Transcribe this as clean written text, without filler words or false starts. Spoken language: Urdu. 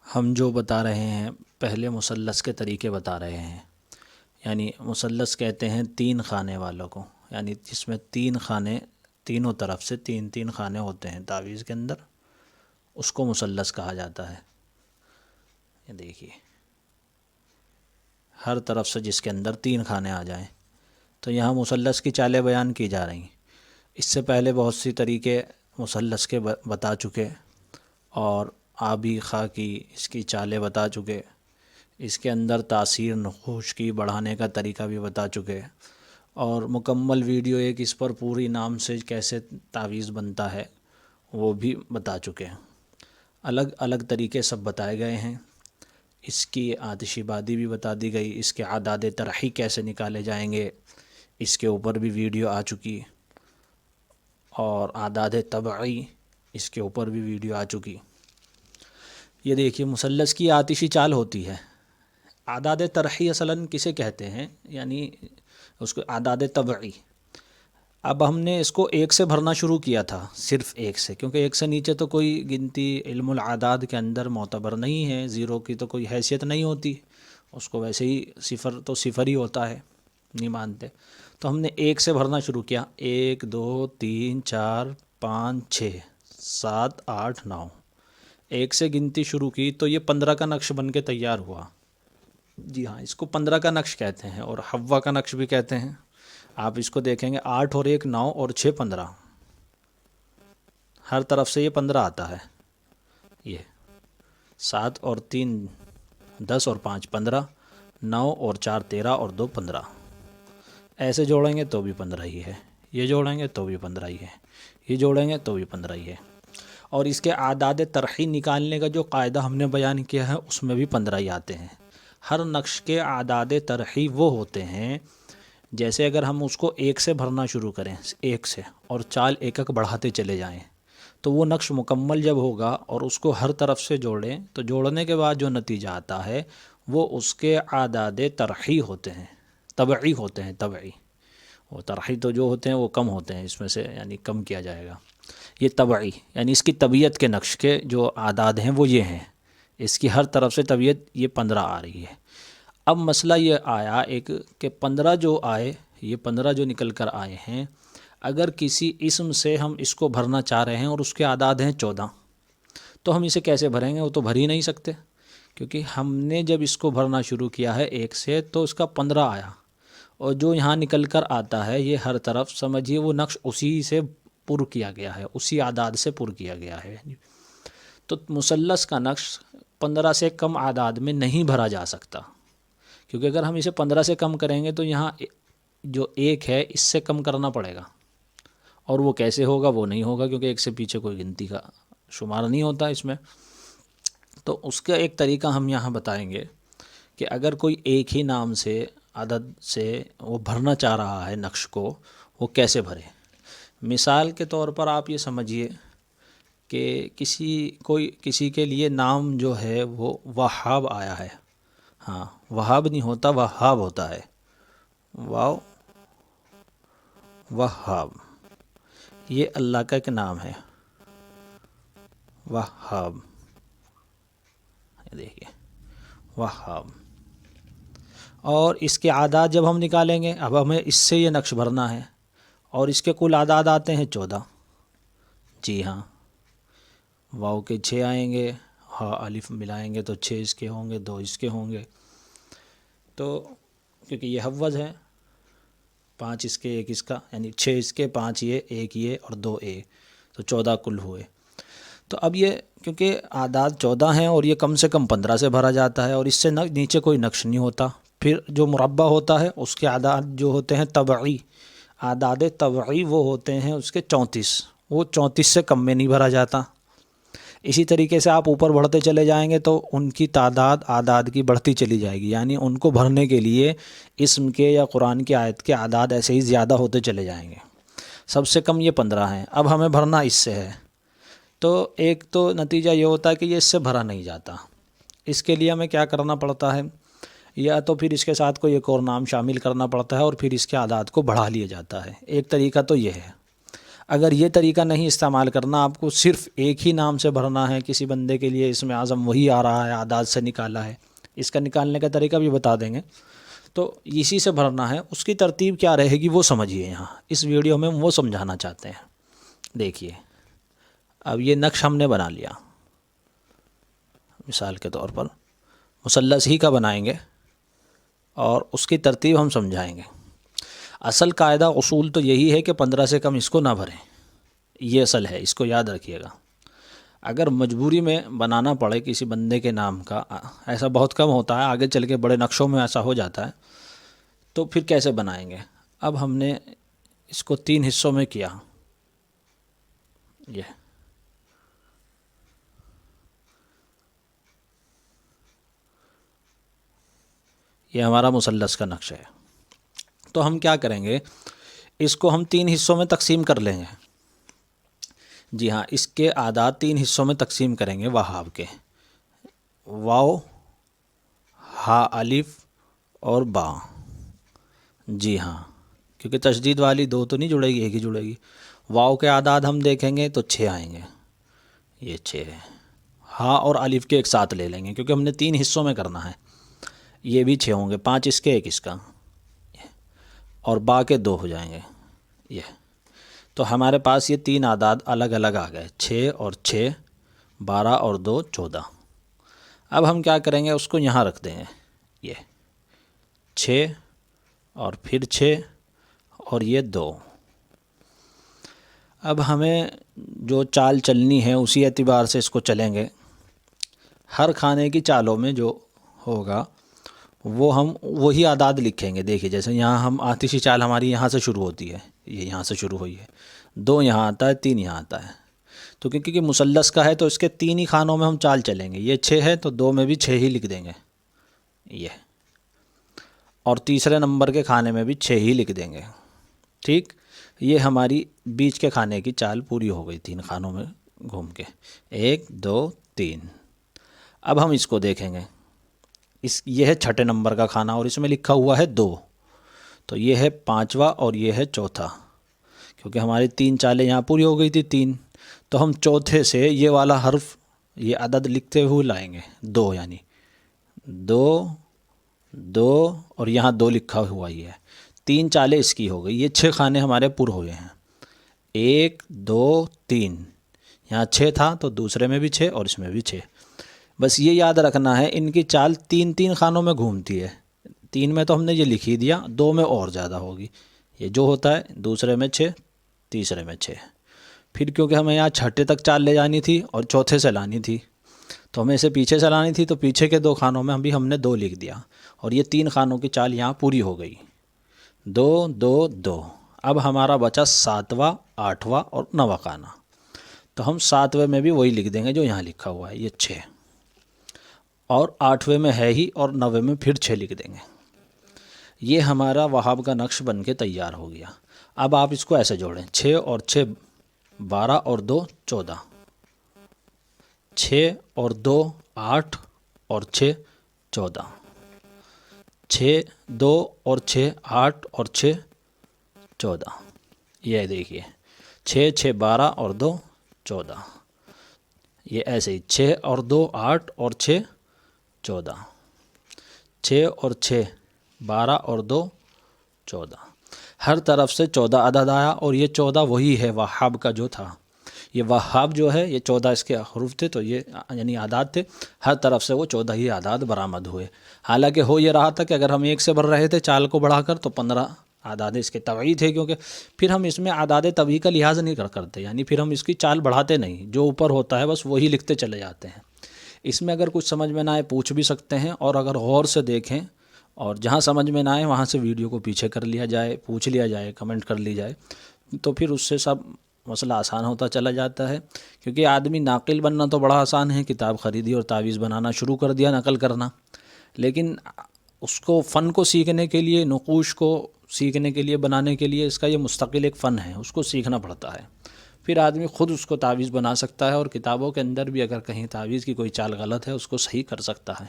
ہم جو بتا رہے ہیں پہلے مثلث کے طریقے بتا رہے ہیں، یعنی مثلث کہتے ہیں تین خانے والوں کو، یعنی جس میں تین خانے، تینوں طرف سے تین تین خانے ہوتے ہیں تعویذ کے اندر، اس کو مثلث کہا جاتا ہے۔ یہ دیکھیے، ہر طرف سے جس کے اندر تین خانے آ جائیں، تو یہاں مثلث کی چالیں بیان کی جا رہی ہیں۔ اس سے پہلے بہت سی طریقے مثلث کے بتا چکے، اور آبی خاکی اس کی چالیں بتا چکے، اس کے اندر تاثیر نقوش کی بڑھانے کا طریقہ بھی بتا چکے، اور مکمل ویڈیو ایک اس پر پوری نام سے کیسے تعویذ بنتا ہے وہ بھی بتا چکے ہیں۔ الگ الگ طریقے سب بتائے گئے ہیں۔ اس کی آتش بادی بھی بتا دی گئی، اس کے اعداد طرحی کیسے نکالے جائیں گے اس کے اوپر بھی ویڈیو آ چکی، اور اعداد طبعی اس کے اوپر بھی ویڈیو آ چکی۔ یہ دیکھیے، مثلث کی آتشی چال ہوتی ہے۔ اعداد طرحی اصلاً کسے کہتے ہیں، یعنی اس کو اعداد طبعی۔ اب ہم نے اس کو ایک سے بھرنا شروع کیا تھا، صرف ایک سے، کیونکہ ایک سے نیچے تو کوئی گنتی علم الاعداد کے اندر معتبر نہیں ہے، زیرو کی تو کوئی حیثیت نہیں ہوتی، اس کو ویسے ہی صفر تو صفر ہی ہوتا ہے، نہیں مانتے۔ تو ہم نے ایک سے بھرنا شروع کیا، 1 2 3 4 5 6 7 8 9، ایک سے گنتی شروع کی تو یہ 15 کا نقش بن کے تیار ہوا۔ جی ہاں، اس کو 15 کا نقش کہتے ہیں، اور حوا کا نقش بھی کہتے ہیں۔ آپ اس کو دیکھیں گے، 8 اور 1 9 اور 6 15، ہر طرف سے یہ 15 آتا ہے۔ یہ 7 اور 3 10 اور 5 15، 9 اور 4 13 اور 2 15، ایسے جوڑیں گے تو بھی 15 ہی ہے، یہ جوڑیں گے تو بھی 15 ہی ہے، یہ جوڑیں گے تو بھی 15 ہی ہے۔ اور اس کے اعداد طرحی نکالنے کا جو قاعدہ ہم نے بیان کیا ہے اس میں بھی 15 ہی آتے ہیں۔ ہر نقش کے اعداد طرحی وہ ہوتے ہیں، جیسے اگر ہم اس کو ایک سے بھرنا شروع کریں، ایک سے، اور چال ایک ایک بڑھاتے چلے جائیں، تو وہ نقش مکمل جب ہوگا اور اس کو ہر طرف سے جوڑیں، تو جوڑنے کے بعد جو نتیجہ آتا ہے وہ اس کے اعداد طرحی ہوتے ہیں، طبعی ہوتے ہیں، طبعی۔ وہ طرحی تو جو ہوتے ہیں وہ کم ہوتے ہیں، اس میں سے یعنی کم کیا جائے گا۔ یہ طبعی یعنی اس کی طبیعت کے نقش کے جو اعداد ہیں وہ یہ ہیں، اس کی ہر طرف سے طبیعت یہ 15 آ رہی ہے۔ اب مسئلہ یہ آیا ایک کہ 15 جو آئے، یہ 15 جو نکل کر آئے ہیں، اگر کسی اسم سے ہم اس کو بھرنا چاہ رہے ہیں اور اس کے اعداد ہیں 14، تو ہم اسے کیسے بھریں گے؟ وہ تو بھر ہی نہیں سکتے، کیونکہ ہم نے جب اس کو بھرنا شروع کیا ہے ایک سے تو اس کا 15 آیا، اور جو یہاں نکل کر آتا ہے یہ ہر طرف سمجھیے وہ نقش اسی سے پر کیا گیا ہے، اسی اعداد سے پر کیا گیا ہے۔ تو مثلث کا نقش 15 سے کم اعداد میں نہیں بھرا جا سکتا، کیونکہ اگر ہم اسے 15 سے کم کریں گے تو یہاں جو ایک ہے اس سے کم کرنا پڑے گا، اور وہ کیسے ہوگا؟ وہ نہیں ہوگا، کیونکہ ایک سے پیچھے کوئی گنتی کا شمار نہیں ہوتا اس میں۔ تو اس کا ایک طریقہ ہم یہاں بتائیں گے کہ اگر کوئی ایک ہی نام سے عدد سے وہ بھرنا چاہ رہا ہے نقش کو، وہ کیسے بھرے؟ مثال کے طور پر آپ یہ سمجھیے کہ کسی کے لیے نام جو ہے وہ وہاب آیا ہے، ہاں وہاب نہیں ہوتا، وہاب ہوتا ہے، واو وہاب، یہ اللہ کا ایک نام ہے وہاب، دیکھیے وہاب۔ اور اس کے اعداد جب ہم نکالیں گے، اب ہمیں اس سے یہ نقش بھرنا ہے، اور اس کے کل اعداد آتے ہیں 14۔ جی ہاں، واو کے 6 آئیں گے، ہاں الف ملائیں گے تو 6 اس کے ہوں گے، 2 اس کے ہوں گے، تو کیونکہ یہ حوض ہے، 5 اس کے 1 اس کا، یعنی 6 اس کے، 5 یہ، 1 یہ اور 2 یہ، تو 14 کل ہوئے۔ تو اب یہ کیونکہ اعداد 14 ہیں اور یہ کم سے کم 15 سے بھرا جاتا ہے، اور اس سے نیچے کوئی نقش نہیں ہوتا، پھر جو مربع ہوتا ہے اس کے اعداد جو ہوتے ہیں طبعی، اعداد طبعی وہ ہوتے ہیں اس کے 34، وہ 34 سے کم میں نہیں بھرا جاتا۔ اسی طریقے سے آپ اوپر بڑھتے چلے جائیں گے تو ان کی تعداد اعداد کی بڑھتی چلی جائے گی، یعنی ان کو بھرنے کے لیے اسم کے یا قرآن کی آیت کے اعداد ایسے ہی زیادہ ہوتے چلے جائیں گے۔ سب سے کم یہ 15 ہیں، اب ہمیں بھرنا اس سے ہے، تو ایک تو نتیجہ یہ ہوتا ہے کہ یہ اس سے بھرا نہیں جاتا۔ اس کے لیے ہمیں کیا کرنا پڑتا ہے؟ یا تو پھر اس کے ساتھ کوئی ایک اور نام شامل کرنا پڑتا ہے، اور پھر اس کے اعداد کو بڑھا لیا جاتا ہے۔ ایک طریقہ تو یہ ہے۔ اگر یہ طریقہ نہیں استعمال کرنا، آپ کو صرف ایک ہی نام سے بھرنا ہے، کسی بندے کے لیے اسم اعظم وہی آ رہا ہے، اعداد سے نکالا ہے، اس کا نکالنے کا طریقہ بھی بتا دیں گے، تو اسی سے بھرنا ہے۔ اس کی ترتیب کیا رہے گی وہ سمجھیے، یہاں اس ویڈیو میں ہم وہ سمجھانا چاہتے ہیں۔ دیکھیے اب یہ نقش ہم نے بنا لیا، مثال کے طور پر مثلث ہی کا بنائیں گے اور اس کی ترتیب ہم سمجھائیں گے۔ اصل قاعدہ اصول تو یہی ہے کہ 15 سے کم اس کو نہ بھریں، یہ اصل ہے، اس کو یاد رکھیے گا۔ اگر مجبوری میں بنانا پڑے کسی بندے کے نام کا، ایسا بہت کم ہوتا ہے، آگے چل کے بڑے نقشوں میں ایسا ہو جاتا ہے، تو پھر کیسے بنائیں گے؟ اب ہم نے اس کو 3 حصوں میں کیا، یہ ہمارا مثلث کا نقشہ ہے۔ تو ہم کیا کریں گے، اس کو ہم 3 حصوں میں تقسیم کر لیں گے۔ جی ہاں، اس کے اعداد 3 حصوں میں تقسیم کریں گے وہاب کے، واو، ہا الف اور با۔ جی ہاں، کیونکہ تشدید والی 2 تو نہیں جڑے گی، ایک ہی جڑے گی۔ واو کے اعداد ہم دیکھیں گے تو 6 آئیں گے، یہ 6 ہے۔ ہا اور الف کے ایک ساتھ لے لیں گے کیونکہ ہم نے 3 حصوں میں کرنا ہے، یہ بھی 6 ہوں گے، 5 اس کے 1 اس کا، اور با کے 2 ہو جائیں گے یہ۔ تو ہمارے پاس یہ 3 اعداد الگ الگ آ گئے، 6 اور 6، 12 اور 2، 14۔ اب ہم کیا کریں گے، اس کو یہاں رکھ دیں گے، یہ 6 اور پھر 6 اور یہ 2۔ اب ہمیں جو چال چلنی ہے اسی اعتبار سے اس کو چلیں گے۔ ہر کھانے کی چالوں میں جو ہوگا وہ ہم وہی اعداد لکھیں گے۔ دیکھیے جیسے یہاں ہم آتشی چال ہماری یہاں سے شروع ہوتی ہے، یہ یہاں سے شروع ہوئی ہے، 2 یہاں آتا ہے، 3 یہاں آتا ہے، تو کیونکہ مثلث کا ہے تو اس کے 3 ہی خانوں میں ہم چال چلیں گے۔ یہ 6 ہے تو 2 میں بھی 6 ہی لکھ دیں گے یہ، اور تیسرے نمبر کے کھانے میں بھی 6 ہی لکھ دیں گے، ٹھیک۔ یہ ہماری بیچ کے کھانے کی چال پوری ہو گئی 3 خانوں میں گھوم کے، 1 2 3۔ اب ہم اس کو دیکھیں گے، یہ ہے 6 نمبر کا کھانا اور اس میں لکھا ہوا ہے 2، تو یہ ہے 5واں اور یہ ہے 4تھا، کیونکہ ہماری 3 چالیں یہاں پوری ہو گئی تھی 3، تو ہم چوتھے سے یہ والا حرف، یہ عدد لکھتے ہوئے لائیں گے، 2 یعنی 2 2 اور یہاں 2 لکھا ہوا ہی ہے، 3 چالیں اس کی ہو گئی، یہ 6 کھانے ہمارے پر ہوئے ہیں، 1 2 3، یہاں 6 تھا تو دوسرے میں بھی 6 اور اس میں بھی 6۔ بس یہ یاد رکھنا ہے ان کی چال 3 خانوں میں گھومتی ہے، 3 میں تو ہم نے یہ لکھ ہی دیا، 2 میں اور زیادہ ہوگی، یہ جو ہوتا ہے دوسرے میں 6، تیسرے میں 6۔ پھر کیونکہ ہمیں یہاں 6 تک چال لے جانی تھی اور چوتھے سے لانی تھی، تو ہمیں اسے پیچھے سے لانی تھی، تو پیچھے کے 2 خانوں میں ہم نے 2 لکھ دیا، اور یہ 3 خانوں کی چال یہاں پوری ہو گئی، 2 2 2۔ اب ہمارا بچا 7واں 8واں اور 9واں خانہ، تو ہم 7ویں میں بھی وہی لکھ دیں گے جو یہاں لکھا ہوا ہے، یہ 6، اور 8ویں میں ہے ہی، اور 9ویں میں پھر 6 لکھ دیں گے۔ یہ ہمارا وہاب کا نقش بن کے تیار ہو گیا۔ اب آپ اس کو ایسے جوڑیں، 6 اور 6 12 اور 2 14، 6 اور 2 8 اور 6 14، 6 2 اور 6 8 اور 6 14۔ یہ دیکھیے 6 6 12 اور 2 14، یہ ایسے ہی 6 اور 2 8 اور 6 14، 6 اور 6 12 اور 2 14۔ ہر طرف سے 14 عدد آیا، اور یہ 14 وہی ہے وہاب کا جو تھا، یہ وہاب جو ہے یہ 14 اس کے حروف تھے، تو یہ یعنی اعداد تھے، ہر طرف سے وہ 14 ہی اعداد برآمد ہوئے۔ حالانکہ ہو یہ رہا تھا کہ اگر ہم 1 سے بھر رہے تھے چال کو بڑھا کر تو 15 اعداد اس کے طبعی تھے، کیونکہ پھر ہم اس میں اعداد طبعی کا لحاظ نہیں کرتے، یعنی پھر ہم اس کی چال بڑھاتے نہیں، جو اوپر ہوتا ہے بس وہی لکھتے چلے جاتے ہیں۔ اس میں اگر کچھ سمجھ میں نہ آئے پوچھ بھی سکتے ہیں، اور اگر غور سے دیکھیں اور جہاں سمجھ میں نہ آئے وہاں سے ویڈیو کو پیچھے کر لیا جائے، پوچھ لیا جائے، کمنٹ کر لی جائے، تو پھر اس سے سب مسئلہ آسان ہوتا چلا جاتا ہے۔ کیونکہ آدمی ناقل بننا تو بڑا آسان ہے، کتاب خریدی اور تعویذ بنانا شروع کر دیا نقل کرنا، لیکن اس کو فن کو سیکھنے کے لیے، نقوش کو سیکھنے کے لیے، بنانے کے لیے، اس کا یہ مستقل ایک فن ہے، اس کو سیکھنا پڑتا ہے۔ پھر آدمی خود اس کو تعویذ بنا سکتا ہے، اور کتابوں کے اندر بھی اگر کہیں تعویذ کی کوئی چال غلط ہے اس کو صحیح کر سکتا ہے۔